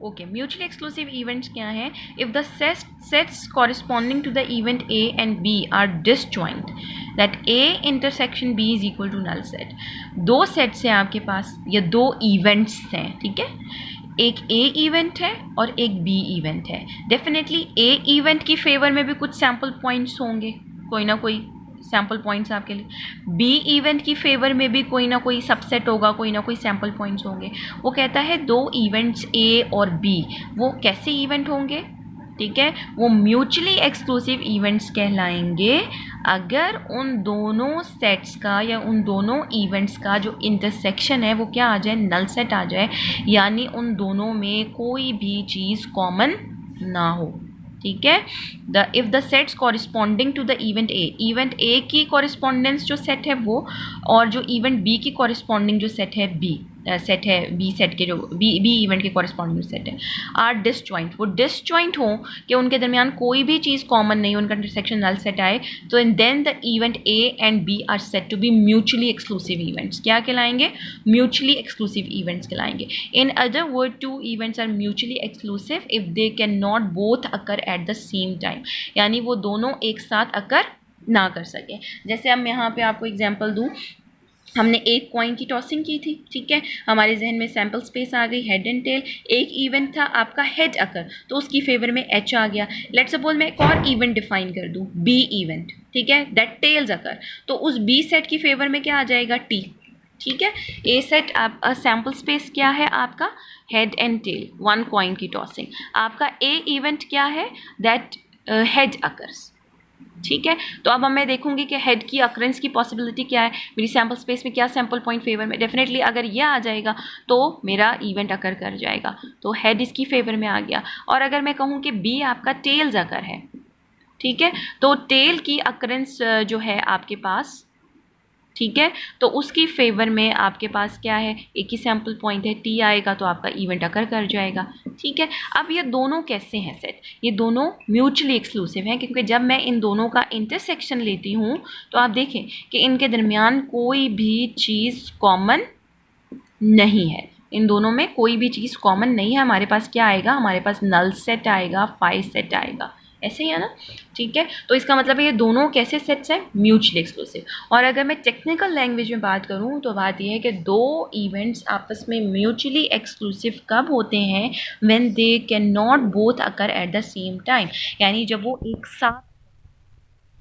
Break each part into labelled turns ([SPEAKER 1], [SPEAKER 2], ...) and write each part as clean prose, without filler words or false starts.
[SPEAKER 1] Okay, mutually exclusive events क्या है? If the sets corresponding to the event A and B are disjoint, that A intersection B is equal to null set. दो sets हैं आपके पास या दो events हैं, ठीक है, एक ए इवेंट है और एक बी इवेंट है। डेफिनेटली ए इवेंट की फेवर में भी कुछ सैम्पल पॉइंट्स होंगे, कोई ना कोई सैम्पल पॉइंट्स आपके लिए। बी इवेंट की फेवर में भी कोई ना कोई सबसेट होगा, कोई ना कोई सैम्पल पॉइंट्स होंगे। वो कहता है दो इवेंट्स ए और बी, वो कैसे इवेंट होंगे? ठीक है, वो म्यूचुअली एक्सक्लूसिव इवेंट्स कहलाएंगे अगर उन दोनों सेट्स का या उन दोनों इवेंट्स का जो इंटरसेक्शन है वो क्या आ जाए? नल सेट आ जाए, यानी उन दोनों में कोई भी चीज़ कॉमन ना हो। ठीक है, if the sets corresponding to the event A की कॉरिस्पॉन्डेंस जो सेट है वो, और जो इवेंट बी की कॉरिस्पॉन्डिंग जो सेट है बी सेट के जो बी इवेंट के कॉरिस्पॉन्डिंग सेट है, आर डिसजॉइंट, वो डिसजॉइंट हो कि उनके दरमियान कोई भी चीज़ कॉमन नहीं, उनका इंटरसेक्शन नल सेट आए, तो इन then the event A and B are said to be mutually exclusive events. क्या कहलाएंगे? म्यूचुअली एक्सक्लूसिव इवेंट्स कहलाएंगे। In other word, two events are mutually exclusive if they can not both occur at the same time, यानी वो दोनों एक साथ अकर ना कर सके। जैसे अब मैं यहाँ पे आपको एग्जांपल दूँ, हमने एक कॉइन की टॉसिंग की थी, ठीक है, हमारे जहन में सैम्पल स्पेस आ गई, हेड एंड टेल। एक इवेंट था आपका हेड अकर, तो उसकी फेवर में एच आ गया। लेट्स सपोज मैं एक और इवेंट डिफाइन कर दूं, बी इवेंट, ठीक है, दैट टेल्स अकर, तो उस बी सेट की फेवर में क्या आ जाएगा? टी। ठीक है, ए सेट आप सैम्पल स्पेस क्या है आपका? Head and tail, one coin की टॉसिंग। आपका ए इवेंट क्या है? That head occurs. ठीक है, तो अब मैं देखूंगी कि हेड की अक्रेंस की पॉसिबिलिटी क्या है, मेरी सैम्पल स्पेस में क्या सैम्पल पॉइंट फेवर में। डेफिनेटली अगर ये आ जाएगा तो मेरा इवेंट अकर कर जाएगा, तो हेड इसकी फेवर में आ गया। और अगर मैं कहूँ कि बी आपका टेल्स अकर है, ठीक है, तो टेल की अक्रेंस जो है आपके पास, ठीक है, तो उसकी फेवर में आपके पास क्या है? एक ही सैम्पल पॉइंट है, टी आएगा, तो आपका इवेंट अकर कर जाएगा। ठीक है, अब ये दोनों कैसे हैं सेट? ये दोनों म्यूचुअली एक्सक्लूसिव हैं, क्योंकि जब मैं इन दोनों का इंटरसेक्शन लेती हूँ तो आप देखें कि इनके दरमियान कोई भी चीज़ कॉमन नहीं है, इन दोनों में कोई भी चीज़ कॉमन नहीं है। हमारे पास क्या आएगा? हमारे पास नल सेट आएगा, फाई सेट आएगा, ऐसे ही है ना? ठीक है, तो इसका मतलब है ये दोनों कैसे सेट्स हैं? Mutually exclusive. और अगर मैं टेक्निकल लैंग्वेज में बात करूं तो बात यह है कि दो इवेंट्स आपस में म्यूचुअली एक्सक्लूसिव कब होते हैं? When they can not both occur at the same time, यानी जब वो एक साथ।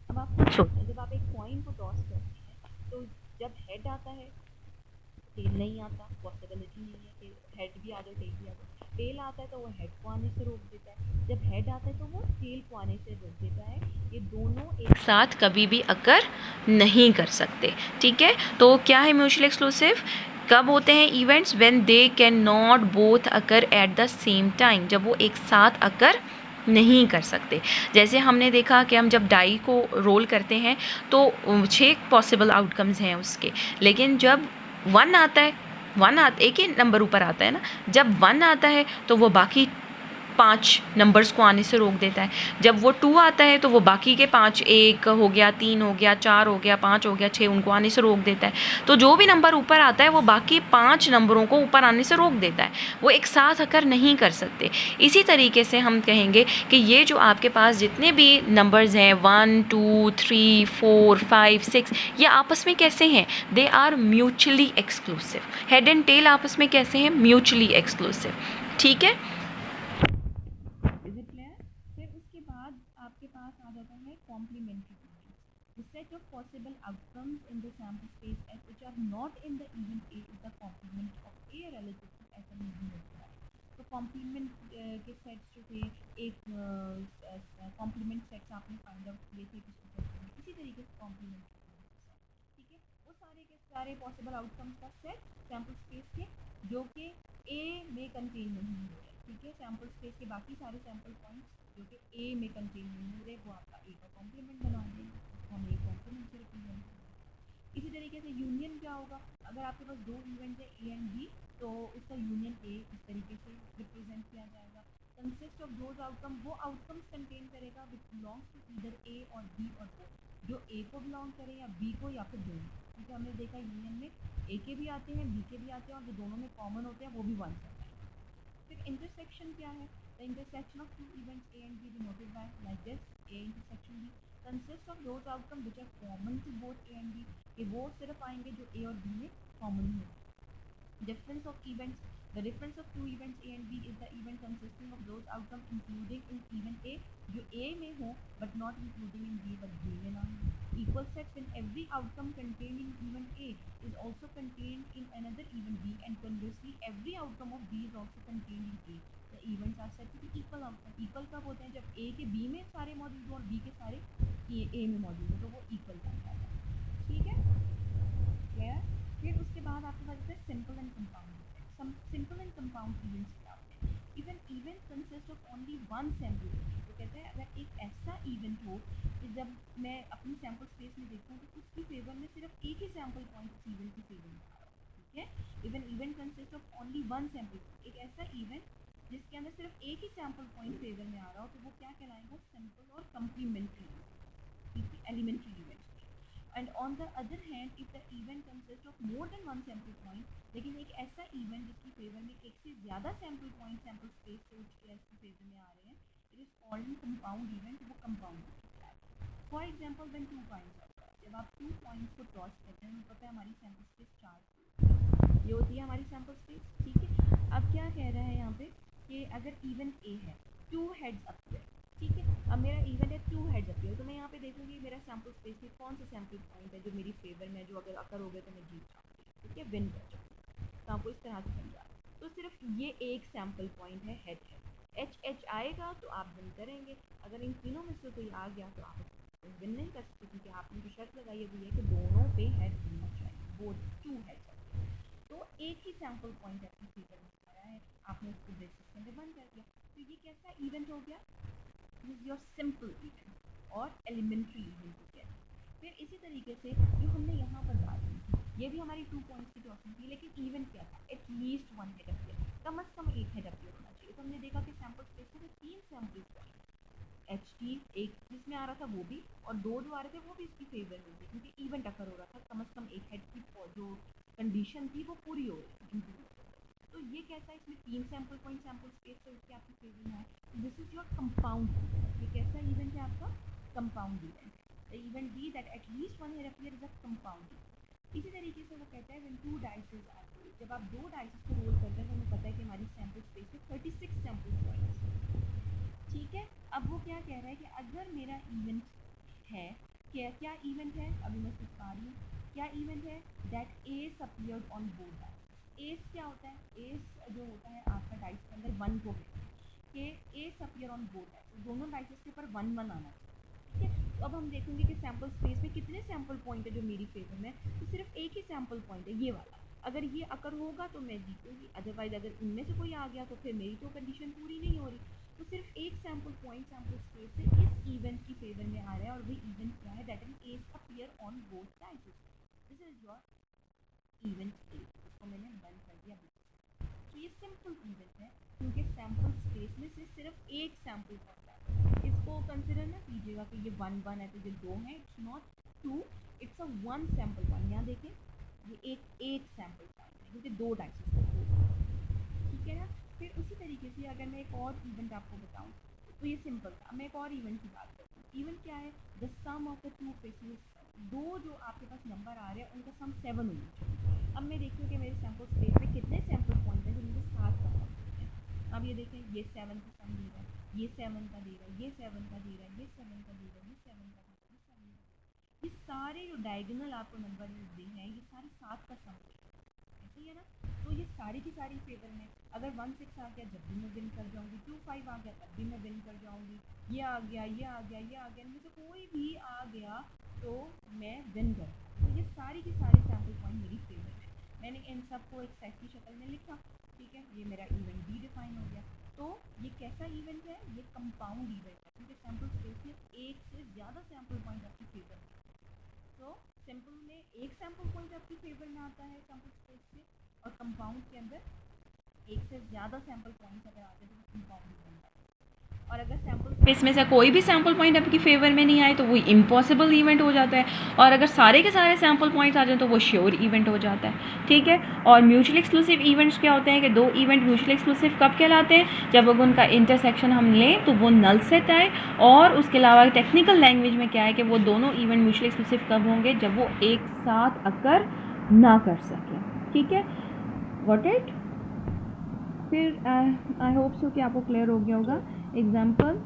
[SPEAKER 1] अब आप खुद सोचें, जब आप एक कॉइन को टॉस करते हैं तो जब हेड आता है टेल नहीं आता, पॉसिबिलिटी नहीं है कि हेड भी आ जाए टेल भी आ जाए। टेल आता है तो वो हेड को आने से रोक देता है, जब हेड आता है तो वो टेल को आने से रोक देता है। ये दोनों एक साथ कभी भी अकर नहीं कर सकते। ठीक है, तो क्या है म्यूचुअली एक्सक्लूसिव? कब होते हैं events? When they can not both occur at the same time, जब वो एक साथ अकर नहीं कर सकते। जैसे हमने देखा कि हम जब डाई को रोल करते हैं तो 6 पॉसिबल आउटकम्स हैं उसके, लेकिन जब 1 आता है, एक ही नंबर ऊपर आता है ना, जब 1 आता है तो वो बाकी 5 नंबर्स को आने से रोक देता है। जब वो 2 आता है तो वो बाकी के 5, 1 हो गया, 3 हो गया, 4 हो गया, 5 हो गया, 6, उनको आने से रोक देता है। तो जो भी नंबर ऊपर आता है वो बाकी 5 नंबरों को ऊपर आने से रोक देता है, वो एक साथ अकर नहीं कर सकते। इसी तरीके से हम कहेंगे कि ये जो आपके पास जितने भी नंबर्स हैं 1, 2, 3, 4, 5, 6, ये आपस में कैसे हैं? They are mutually exclusive. Head and tail आपस में कैसे हैं? Mutually exclusive. ठीक है, फिर उसके बाद आपके पास आ जाता है complementary events. The set of possible outcomes in the sample space S which are not in the event A is the complement of A relative to S and multiply. तो कॉम्प्लीमेंट के सेट्स जो थे, एक complement sets आपने find out किए थे पिछले chapter में, इसी तरीके से कॉम्प्लीमेंट, ठीक है, वो सारे के सारे पॉसिबल आउटकम्स का सेट सैम्पल स्पेस के जो कि ए में कंटेन नहीं हो रहे। ठीक है, सैम्पल स्पेस के बाकी सारे सैम्पल पॉइंट्स जो कि ए में कंटेन नहीं हो रहे, वो आपका ए का कॉम्प्लीमेंट बना देंगे, हम ए कॉम्प्लीमेंट से रिप्रेजेंट करेंगे। इसी तरीके से यूनियन क्या होगा? अगर आपके पास 2 इवेंट है ए एंड बी, तो उसका यूनियन ए इस तरीके से रिप्रेजेंट किया जाएगा। कंसिस्ट ऑफ दोज आउटकम, वो आउटकम्स कंटेन करेगा विच बिलोंग्स टू ईदर ए और बी और बोथ, जो ए को बिलोंग करे या बी को या फिर दोनों। क्योंकि हमने देखा यूनियन में ए के भी आते हैं, बी के भी आते हैं, और जो दोनों में कॉमन होते हैं वो भी 1 होता है। फिर इंटरसेक्शन क्या है? The intersection of two events A and B denoted by like this, A intersection B consist of those outcome which are common to both A and B. ये वो सिर्फ आएंगे जो ए और बी में कॉमन हो। Difference of events. The difference of two events A and B is the event consisting of those outcome including in event A जो A में हो but not including in B but B में ना हो. Equal sets when every outcome contained in event A is also contained in another event B and conversely every outcome of B is also contained in A. The events are said to be equal outcome. Equal कब होते हैं? जब A के B में सारे मौजूद हो और B के सारे A में मौजूद हो तो वो equal बन जाता है। ठीक है, क्लियर? फिर उसके बाद आपके पास है simple and compound. Simple and compound events क्या होते हैं? If an event consist of only one sample, तो कहते हैं अगर एक ऐसा इवेंट हो कि जब मैं अपनी सैम्पल स्पेस में देखूँ तो उसकी फेवर में सिर्फ एक ही सैम्पल पॉइंट उस इवेंट की फेवर में आ रहा हो। ठीक है, if an event consist of only one sample, एक ऐसा इवेंट जिसके अंदर सिर्फ एक ही सैम्पल पॉइंट फेवर में आ रहा हो तो वो क्या कहलाएगा? सिंपल और complementary, elementary event. And on the other hand, if the event consists of more than one sample point, लेकिन एक ऐसा इवेंट जिसकी फेवर में एक से ज़्यादा सैम्पल पॉइंट सैम्पल स्पेस से उठ के इसकी फेवर में आ रहे हैं, it is called compound event, वो कंपाउंड इवेंट है। फॉर एग्जाम्पल व्हेन 2 पॉइंट्स होता है, जब आप 2 पॉइंट्स को क्रॉस करते हैं, हमें पता है हमारी सैम्पल स्पेस 4 ये होती है हमारी सैम्पल स्पेस। ठीक है, अब क्या कह रहा है यहाँ पे कि अगर इवेंट ए है 2 हेड्स अपीयर, ठीक है, अब मेरा इवेंट है 2 हेड्स अपीयर, तो मैं यहाँ पे देखूंगी मेरा सैम्पल स्पेस में कौन सा सैम्पल पॉइंट है जो मेरी फेवर में, जो अगर अकर हो गया तो मैं जीत जाऊँगी। ठीक है, विन कर जाऊँगी, तो आपको इस तरह से समझा। तो सिर्फ ये एक सैम्पल पॉइंट है, हेड है, एच एच आएगा तो आप विन करेंगे। अगर इन तीनों में से कोई आ गया तो आप विन नहीं कर सकते, क्योंकि आपने जो शर्त लगाई है वो ये कि दोनों पे हेड होना चाहिए, वो 2 हेड्स। तो एक ही सैम्पल पॉइंट अपनी फेवर में आ रहा है, आपने उसको बेसिस के अंदर बंद कर दिया, तो ये कैसा इवेंट हो गया? This is your simple event और एलिमेंट्री इवेंट हो गया। फिर इसी तरीके से जो हमने यहाँ पर बात की थी, ये भी हमारी 2 पॉइंट्स की क्रॉसिंग थी, लेकिन इवेंट क्या था? एटलीस्ट 1 हेड अपीयर, कम से कम 1 हेड अपीयर होना चाहिए। तो हमने देखा कि सैम्पल स्पेस में 3 सैम्पल पॉइंट एच टी एक जिसमें आ रहा था वो भी, और 2 जो आ रहे थे वो भी इसकी फेवर में थे, क्योंकि इवेंट अकर हो रहा था, कम से कम 1 हेड की जो कंडीशन थी वो पूरी हो रही थी। तो ये कैसा है? इसमें 3 सैम्पल पॉइंट सैम्पल स्पेस से उसके आपकी फेवर में है। This is your compound event. ये कैसा इवेंट है आपका? Compound event. The event B that at least 1 head appear is a compound event. इसी तरीके से वो कहता है व्हेन 2 डाइसेस आर रोल्ड, जब आप 2 डाइसेस को रोल करते हैं तो हमें पता है कि हमारी सैम्पल स्पेस में 36 सैम्पल पॉइंट्स। ठीक है, अब वो क्या कह रहा है कि अगर मेरा इवेंट है, क्या इवेंट है? अभी मैं कुछ पा रही हूँ, क्या इवेंट है? That S appeared on both dice. S क्या होता है? एस जो होता है आपका डाइस के अंदर 1 को कि S appear on both dice, दोनों डाइसेस के ऊपर 1 1 आना चाहिए। ठीक है, तो अब हम देखेंगे कि सैम्पल स्पेस में कितने सैम्पल पॉइंट है जो मेरी फेवर में, तो सिर्फ एक ही सैम्पल पॉइंट है, ये वाला। अगर ये अकर होगा तो मैं जीतूंगी, अदरवाइज अगर इनमें से कोई आ गया तो फिर मेरी तो कंडीशन पूरी नहीं हो रही। तो सिर्फ एक सैम्पल पॉइंट सैम्पल स्पेस से इस इवेंट की फेवर में आ रहा है, और वो इवेंट क्या है? That is S appear on both dices. This is your event A, इसको मैंने बंद कर दिया। तो ये सिंपल इवेंट है क्योंकि सैम्पल स्पेस में से सिर्फ एक सैम्पल पॉइंट है। इसको कंसिडर ना कीजिएगा कि ये 1 1 है तो ये 2 है, it's not 2, it's a 1 sample point. यहाँ देखें, ये एक सैम्पल पॉइंट है क्योंकि 2 डाइसेस है। ठीक है ना? फिर उसी तरीके से अगर मैं एक और इवेंट आपको बताऊँ तो ये सिंपल था। मैं एक और इवेंट की बात करती हूँ। इवेंट क्या है? The sum of the 2 faces, 2 जो आपके पास नंबर आ रहे हैं उनका सम 7 होना चाहिए। अब मैं देखती हूँ कि मेरे सैम्पल स्पेस में कितने सैम्पल पॉइंट हैं जो मुझे 7 का सम देते हैं। अब ये देखें, ये 7 का सम दे रहा है, ये 7 का दे रहा है, ये 7 का दे रहा है, ये 7 का दे रहा है, ये 7 का दे रहा है, ये 7 का दे रहा है। ये सारे जो डायगोनल आपको नंबर दे हैं ये सारे 7 का सम दे रहे हैं। ऐसे ही है ना? तो ये सारी की सारी फेवर में, अगर 1 6 आ गया जब भी मैं विन कर जाऊंगी, 2 5 आ गया तब भी मैं विन कर जाऊंगी, ये आ गया, ये आ गया, ये आ गया, इनमें से कोई भी आ गया तो मैं विन कर। तो ये सारी की सारी सैम्पल पॉइंट मेरी फेवर में। मैंने इन सबको एक सेट की शक्ल में लिखा। ठीक है, ये मेरा इवेंट बी डिफाइन हो गया। तो ये कैसा इवेंट है? ये कंपाउंड इवेंट है क्योंकि सैम्पल स्पेस में एक से ज़्यादा सैम्पल पॉइंट आपकी फेवर में। तो सिंपल में एक सैम्पल पॉइंट आपकी फेवर में आता है सैम्पल स्पेस से, और कंपाउंड के अंदर एक से ज़्यादा सैम्पल पॉइंट्स अगर आते हैं तो कंपाउंड बनता है। और अगर सैम्पल स्पेस में से कोई भी सैम्पल पॉइंट आपकी फेवर में नहीं आए तो वो इम्पॉसिबल इवेंट हो जाता है, और अगर सारे के सारे सैम्पल पॉइंट्स आ जाए तो वो श्योर इवेंट हो जाता है, ठीक है। और म्यूचुअली एक्सक्लूसिव इवेंट्स क्या होते हैं कि दो इवेंट म्यूचुअली एक्सक्लूसिव कब कहलाते हैं, जब अगर उनका इंटरसेक्शन हम लें तो वो नल सेट आए, और उसके अलावा टेक्निकल लैंग्वेज में क्या है कि वो दोनों इवेंट म्यूचुअली एक्सक्लूसिव कब होंगे, जब वो एक साथ अकर ना कर सकें, ठीक है। Got it. फिर आई होप सो कि आपको क्लियर हो गया होगा। एग्जाम्पल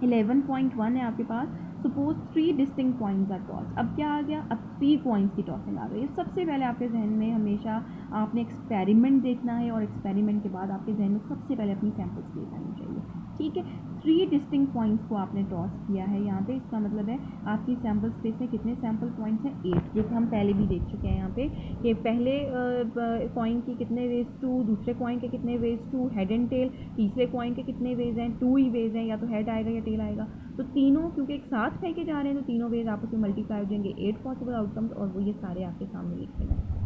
[SPEAKER 1] 11.1 है आपके पास, suppose 3 distinct points are tossed. अब क्या आ गया, अब 3 पॉइंट्स की टॉसिंग आ गई। सबसे पहले आपके जहन में हमेशा आपने एक्सपेरिमेंट देखना है, और एक्सपेरिमेंट के बाद आपके जहन में सबसे पहले अपनी सैम्पल स्पेस आनी चाहिए, ठीक है। 3 डिस्टिंक्ट पॉइंट्स को आपने टॉस किया है यहाँ पे, इसका मतलब है आपकी सैम्पल स्पेस में कितने सैम्पल पॉइंट्स हैं, 8, जो कि हम पहले भी देख चुके हैं यहाँ पे कि पहले कॉइन के कितने वेज 2, दूसरे कॉइन के कितने वेज 2, हेड एंड टेल, तीसरे कॉइन के कितने वेज हैं, 2 ही वेज हैं, या तो हेड आएगा या टेल आएगा। तो तीनों क्योंकि एक साथ फेंके जा रहे हैं तो तीनों वेज आपस में मल्टीप्लाई हो जाएंगे, 8 पॉसिबल आउटकम्स, और वो ये सारे आपके सामने लिखे गए।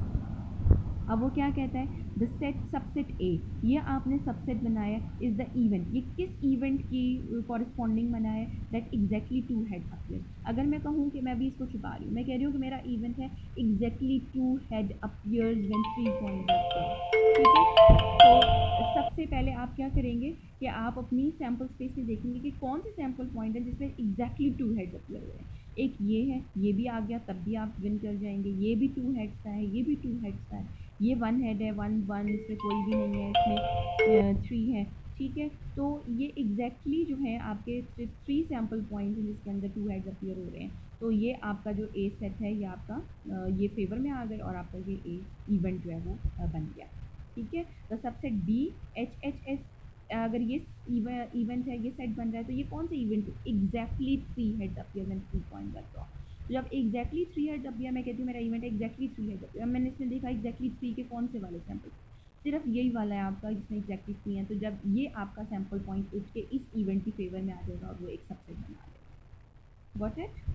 [SPEAKER 1] अब वो क्या कहता है, द सेट सबसेट ए, ये आपने सबसेट बनाया, इज़ द इवेंट, ये किस इवेंट की कॉरिस्पॉन्डिंग बना है, दैट एग्जैक्टली 2 हेड अपीयर। अगर मैं कहूँ कि मैं भी इसको छुपा रही हूँ, मैं कह रही हूँ कि मेरा इवेंट है exactly 2 head appears when 3 points are, ठीक है। तो सबसे पहले आप क्या करेंगे कि आप अपनी सैम्पल स्पेस में देखेंगे कि कौन से सैम्पल पॉइंट है जिसमें एग्जैक्टली 2 हेड अपीयर हुए हैं। एक ये है, ये भी आ गया तब भी आप विन कर जाएंगे, ये भी 2 हेड्स का है, ये भी 2 हेड्स का है, ये 1 हेड है, 1 1, इसमें कोई भी नहीं है, इसमें 3 है, ठीक है। तो ये एग्जैक्टली जो है आपके 3 सैम्पल पॉइंट्स हैं जिसके अंदर 2 हेड्स अपीयर हो रहे हैं। तो ये आपका जो ए सेट है ये आपका ये फेवर में आ गए, और आपका ये ए इवेंट जो है वो बन गया, ठीक है। तो subset B H H S, अगर ये इवेंट है, ये सेट बन रहा है, तो ये कौन सा इवेंट है, exactly 3 heads appear and 3 points are draw. तो जब एग्जैक्टली 3 हेड्स अपीयर, मैं कहती हूँ मेरा इवेंट है एग्जैक्टली 3 हेड्स अपीयर। अब मैंने इसमें देखा एग्जैक्टली 3 के कौन से वाले सैम्पल, सिर्फ यही वाला है आपका जिसमें एग्जैक्टली 3 है। तो जब ये आपका सैम्पल पॉइंट उठ के इस इवेंट की फेवर में आ जाएगा और वो एक सबसेट बना देगा। Got it.